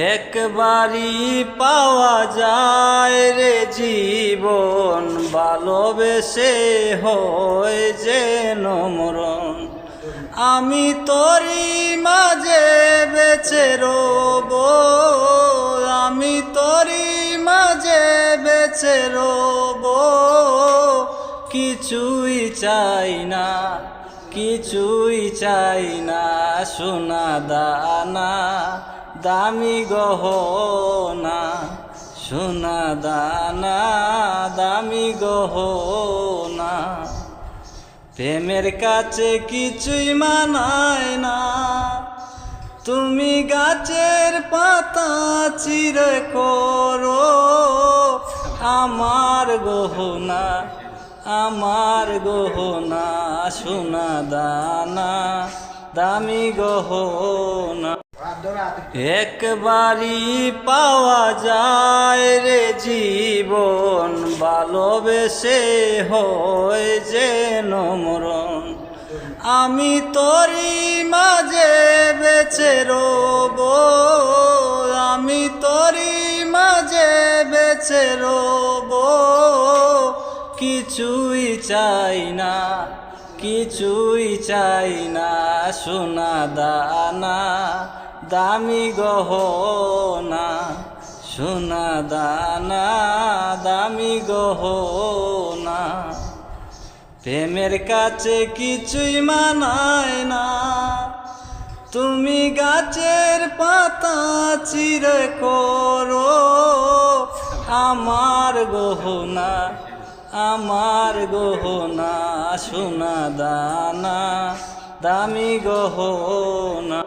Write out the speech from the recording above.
একবারই পাওয়া যায় রে জীবন, ভালোবেসে হয় যেন মরণ। আমি তোরই মাঝে বেঁচে রব, আমি তোরই মাঝে বেঁচে রব। কিছুই চাই না, কিছুই চাই না, সোনা দানা দামি গহনা, সোনা দানা দামি গহনা। প্রেমের কাছে কিছুই মানায় না, তুমি গাছের পাতা চিরে করো আমার গহনা, আমার গহনা, সোনা দানা দামি গহনা। একবারই পাওয়া যায় রে জীবন, ভালোবেসে হয় যেন মরণ। আমি তোরই মাঝে বেঁচে রব, আমি তোরই মাঝে বেঁচে রব। কিছুই চাই না, কিছুই চাই না, সোনা দানা দামি গহনা, সোনা দানা দামি গহনা। প্রেমের কাছে কিছুই মানায় না, তুমি গাছের পাতা চিরে করো আমার গহনা, আমার গহনা, সোনা দানা দামি গহনা।